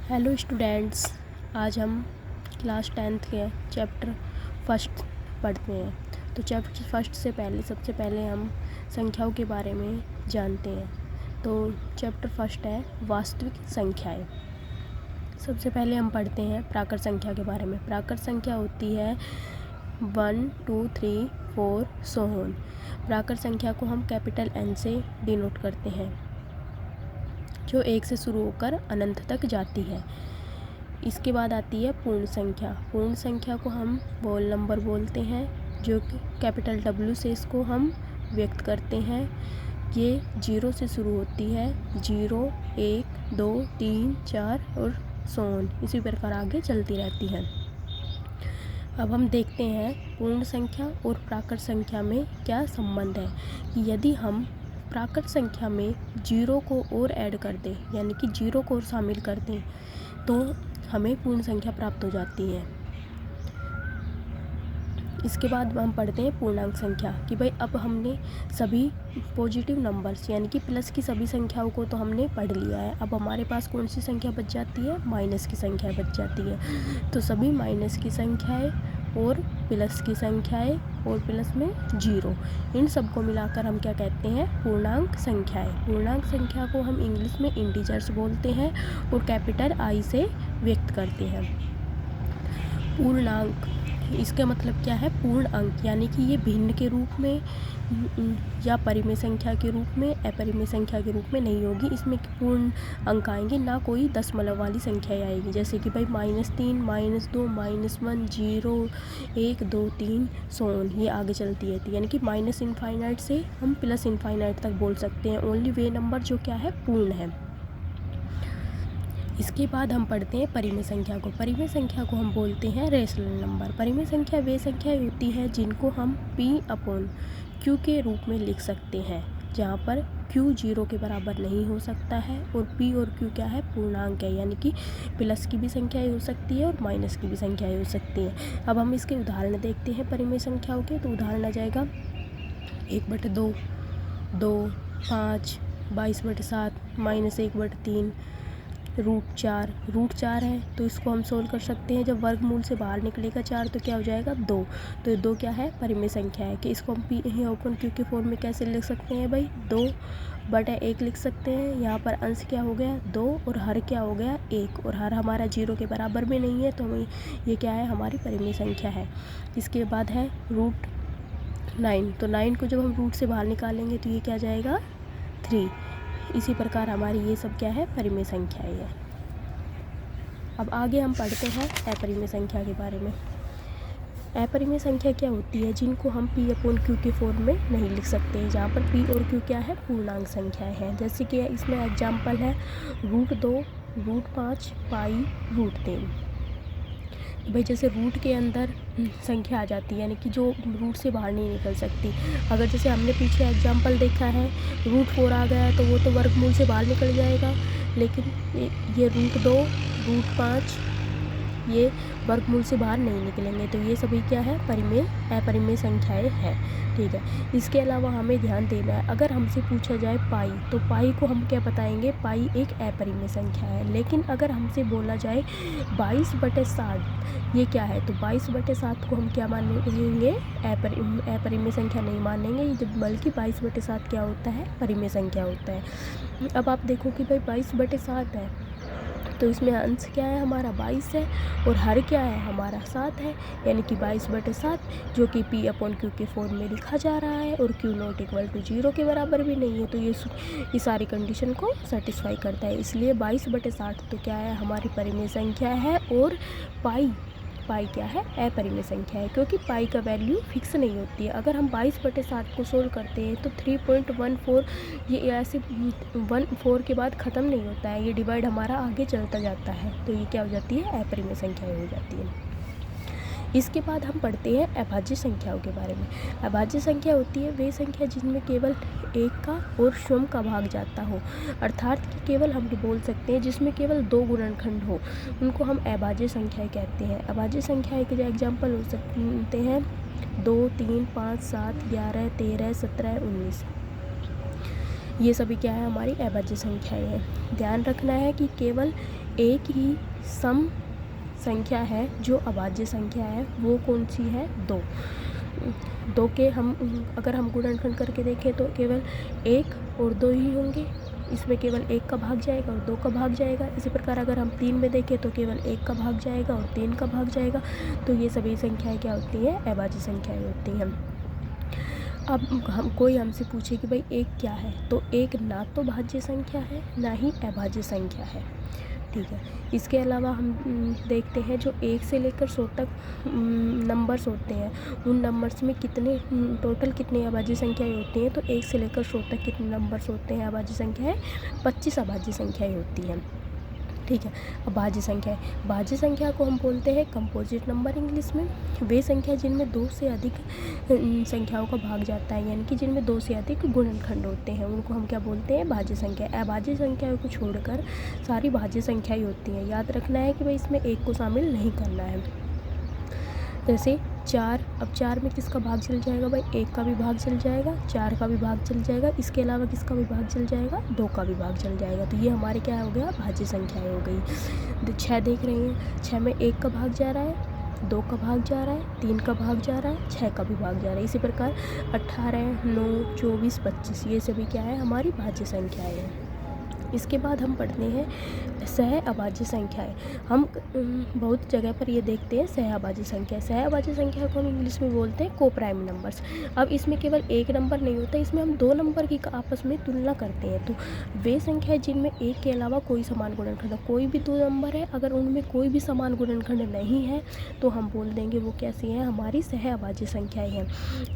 Hello students, आज हम class 10th के चैप्टर फर्स्ट पढ़ते हैं। तो चैप्टर फर्स्ट से पहले सबसे पहले हम संख्याओं के बारे में जानते हैं। तो चैप्टर फर्स्ट है वास्तविक संख्याएं। सबसे पहले हम पढ़ते हैं प्राकृत संख्या के बारे में। प्राकृत संख्या होती है 1 2 3 4 सो ऑन। प्राकृत संख्या को हम कैपिटल N से डिनोट करते हैं, जो 1 से शुरू होकर अनंत तक जाती है। इसके बाद आती है पूर्ण संख्या। पूर्ण संख्या को हम होल नंबर बोलते हैं, जो कि कैपिटल W से इसको हम व्यक्त करते हैं। ये 0 से शुरू होती है, 0 1 2 3 4 और सो ऑन, इसी प्रकार आगे चलती रहती है। अब हम देखते हैं पूर्ण संख्या और प्राकृत संख्या में क्या संबंध है। कि यदि हम प्राकृत संख्या में 0 को और ऐड कर दें, यानी कि 0 को और शामिल कर दें, तो हमें पूर्ण संख्या प्राप्त हो जाती है। इसके बाद हम पढ़ते हैं पूर्णांक संख्या। कि भाई अब हमने सभी पॉजिटिव नंबर्स यानी कि प्लस की सभी संख्याओं को तो हमने पढ़ लिया है। अब हमारे पास कौन सी संख्या बच जाती है? माइनस की संख्या बच जाती है। तो सभी माइनस की संख्याएं और प्लस की संख्याएं और प्लस में 0, इन सबको मिलाकर हम क्या कहते हैं? पूर्णांक संख्याएं। पूर्णांक संख्या को हम इंग्लिश में इंटीजर्स बोलते हैं और कैपिटल I से व्यक्त करते हैं। पूर्णांक, इसका मतलब क्या है? पूर्ण अंक, यानी कि ये भिन्न के रूप में या परिमेय संख्या के रूप में, अपरिमेय संख्या के रूप में नहीं होगी। इसमें पूर्ण अंक आएंगे, ना कोई दशमलव वाली संख्या आएगी। जैसे कि भाई -3 -2 -1 0 1 2 3 सो ऑन, ये आगे चलती रहती है। यानी कि माइनस इनफाइनाइट से हम प्लस इनफाइनाइट तक बोल सकते हैं। ओनली वे नंबर जो क्या है? पूर्ण है। इसके बाद हम पढ़ते हैं परिमेय संख्या को। परिमेय संख्या को हम बोलते हैं रेशनल नंबर। परिमेय संख्या वे संख्याएं होती हैं जिनको हम P/Q के रूप में लिख सकते हैं, जहाँ पर Q 0 के बराबर नहीं हो सकता है और P और Q क्या है? पूर्णांक है, यानी कि प्लस की भी संख्याएं हो सकती है और माइनस की भी संख्याएं हो सकती हैं। अब हम इसके उदाहरण देखते हैं परिमेय संख्याओं के। तो उदाहरण आ जाएगा 1/2, 2, 5, 22/7, -1/3, √4 है। तो इसको हम सोल्व कर सकते हैं। जब वर्गमूल से बाहर निकलेगा 4 तो क्या हो जाएगा? 2। तो 2 क्या है? परिमेय संख्या है। कि इसको हम P/Q के फॉर्म में कैसे लिख सकते हैं भाई? 2/1 लिख सकते हैं। यहाँ पर अंश क्या हो गया? 2 और हर क्या हो गया? 1, और हर हमारा 0 के बराबर में नहीं है, तो हमें ये क्या है? हमारी परिमेय संख्या है। इसके बाद है √9। तो 9 को जब हम रूट से बाहर निकालेंगे तो ये क्या जाएगा? 3। इसी प्रकार हमारी ये सब क्या है? परिमेय संख्याएं है। अब आगे हम पढ़ते हैं अपरिमेय संख्या के बारे में। अपरिमेय संख्या क्या होती है? जिनको हम P/Q के फॉर्म में नहीं लिख सकते हैं, जहाँ पर P और Q क्या है? पूर्णांक संख्याएं हैं। जैसे कि इसमें एग्जाम्पल है √2, √5, पाई, √3। भाई जैसे रूट के अंदर संख्या आ जाती है, यानी कि जो रूट से बाहर नहीं निकल सकती। अगर जैसे हमने पीछे एग्जाम्पल देखा है, √4 आ गया तो वो तो वर्गमूल से बाहर निकल जाएगा, लेकिन ये √2, √5 ये वर्गमूल से बाहर नहीं निकलेंगे। तो ये सभी क्या है? अपरिमेय संख्याएं हैं। ठीक है। इसके अलावा हमें ध्यान देना है, अगर हमसे पूछा जाए पाई, तो पाई को हम क्या बताएंगे? पाई एक अपरिमेय संख्या है। लेकिन अगर हमसे बोला जाए 22/7, ये क्या है? तो 22/7 को हम क्या मानेंगे? अपरिमेय संख्या नहीं मानेंगे, जब बल्कि 22/7 क्या होता है? परिमेय संख्या होता है। अब आप देखो कि भाई 22/7 है, तो इसमें अंश क्या है? हमारा 22 है और हर क्या है? हमारा 7 है, यानी कि 22/7, जो कि P/Q के फॉर्म में लिखा जा रहा है और Q ≠ 0 के बराबर भी नहीं है। तो ये सारी कंडीशन को सेटिस्फाई करता है। इसलिए 22/7 तो क्या है? हमारी परिमेय संख्या है। और पाई क्या है? अपरिमेय संख्या है, क्योंकि पाई का वैल्यू फिक्स नहीं होती है। अगर हम 22/7 को सोल्व करते हैं तो 3.14, ये ऐसे 14 के बाद ख़त्म नहीं होता है, ये डिवाइड हमारा आगे चलता जाता है। तो ये क्या हो जाती है? अपरिमेय संख्या हो जाती है। इसके बाद हम पढ़ते हैं अभाज्य संख्याओं के बारे में। अभाज्य संख्या होती है वे संख्या जिनमें केवल 1 का और स्वयं का भाग जाता हो, अर्थात कि केवल हम बोल सकते हैं जिसमें केवल 2 गुणनखंड हो, उनको हम अभाज्य संख्याएं कहते हैं। अभाज्य संख्याएं के एग्जाम्पल हो सकते हैं 2, 3, 5, 7, 11, 13, 17, 19। ये सभी क्या है? हमारी अभाज्य संख्याएं हैं। ध्यान रखना है कि केवल एक ही सम संख्या है जो अभाज्य संख्या है वो कौन सी है, 2। 2 के हम अगर हम गुणनखंड करके देखें तो केवल 1 और 2 ही होंगे, इसमें केवल 1 का भाग जाएगा और 2 का भाग जाएगा। इसी प्रकार अगर हम 3 में देखें तो केवल 1 का भाग जाएगा और 3 का भाग जाएगा। तो ये सभी संख्याएं क्या होती हैं, अभाज्य संख्याएं होती हैं। अब कोई हमसे पूछे कि भाई 1 क्या है, तो 1 ना तो भाज्य संख्या है ना ही अभाज्य संख्या है, ठीक है। इसके अलावा हम देखते हैं जो 1 से लेकर 100 तक नंबर्स होते हैं, उन नंबर्स में कितने टोटल कितनी अभाज्य संख्याएं होती हैं। तो 1 से लेकर 100 तक कितने नंबर्स होते हैं अभाज्य संख्याएं, 25 अभाज्य संख्याएं होती हैं, ठीक है। अब भाज्य संख्या है, भाज्य संख्या को हम बोलते हैं कंपोजिट नंबर इंग्लिश में। वे संख्या जिनमें 2 से अधिक संख्याओं का भाग जाता है, यानी कि जिनमें 2 से अधिक गुणनखंड होते हैं, उनको हम क्या बोलते हैं, भाज्य संख्या। अभाज्य संख्याओं को छोड़कर सारी भाज्य संख्याएं होती हैं। याद रखना है कि भाई इसमें 1 को शामिल नहीं करना है। जैसे 4, अब 4 में किसका भाग चल जाएगा भाई, 1 का भी भाग चल जाएगा, 4 का भी भाग चल जाएगा, इसके अलावा किसका भी भाग चल जाएगा, 2 का भी भाग चल जाएगा। तो ये हमारे क्या हो गया, भाज्य संख्याएं हो गई। 6 देख रहे हैं, 6 में 1 का भाग जा रहा है, 2 का भाग जा रहा है, 3 का भाग जा रहा है, 6 का भी भाग जा रहा है। इसी प्रकार 18, 9, 24, 25 ये सभी क्या है, हमारी भाज्य संख्याएँ हैं। इसके बाद हम पढ़ते हैं सह अभाज्य संख्याएं। हम बहुत जगह पर ये देखते हैं सह अभाज्य संख्या। सह अभाज्य संख्या को हम इंग्लिश में बोलते हैं को प्राइम नंबर्स। अब इसमें केवल एक नंबर नहीं होता, इसमें हम 2 नंबर की आपस में तुलना करते हैं। तो वे संख्याएं जिनमें 1 के अलावा कोई समान गुणनखंड है, कोई भी 2 नंबर है, अगर उनमें कोई भी समान गुणनखंड नहीं है तो हम बोल देंगे वो कैसी हैं, हमारी सह अभाज्य संख्याएँ हैं।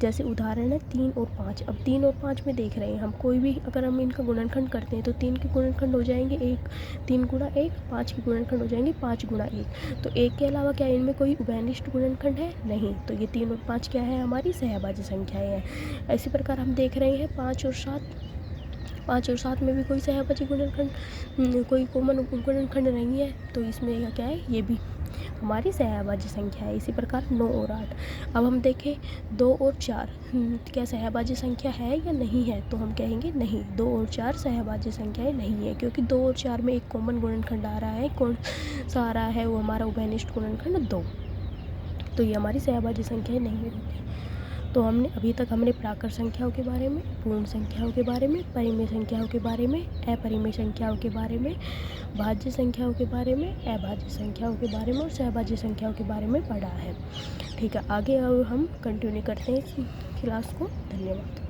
जैसे उदाहरण है 3 और 5। अब 3 और 5 में देख रहे हैं हम, कोई भी अगर हम इनका गुणनखंड करते हैं तो 3 के गुणनखंड हो जाएंगे 1, 3 गुणा 1, 5 के गुणनखंड हो जाएंगे 5 गुणा 1। तो 1 के अलावा क्या इनमें कोई उभयनिष्ठ गुणनखंड है, नहीं। तो ये 3 और 5 क्या है, हमारी सहअभाज्य संख्याएं हैं। इसी प्रकार हम देख रहे हैं 5 और 7। 5 और 7 में भी कोई सहअभाज्य गुणनखंड, कोई कॉमन गुणनखंड नहीं है, तो इसमें क्या है, ये भी हमारी सहअभाज्य संख्या है। इसी प्रकार 9 और 8। अब हम देखें 2 और 4 क्या सहअभाज्य संख्या है या नहीं है, तो हम कहेंगे नहीं, 2 और 4 सहअभाज्य संख्याएं नहीं है, क्योंकि 2 और 4 में एक कॉमन गुणनखंड आ रहा है। कौन सा आ रहा है, वो हमारा उभयनिष्ठ गुणनखंड 2। तो ये हमारी सहअभाज्य संख्याएं नहीं होगी। तो अभी तक हमने प्राकृत संख्याओं के बारे में, पूर्ण संख्याओं के बारे में, परिमेय संख्याओं के बारे में, अपरिमेय संख्याओं के बारे में, भाज्य संख्याओं के बारे में, अभाज्य संख्याओं के बारे में और सहभाज्य संख्याओं के बारे में पढ़ा है, ठीक है। आगे अब हम कंटिन्यू करते हैं इस क्लास को। धन्यवाद।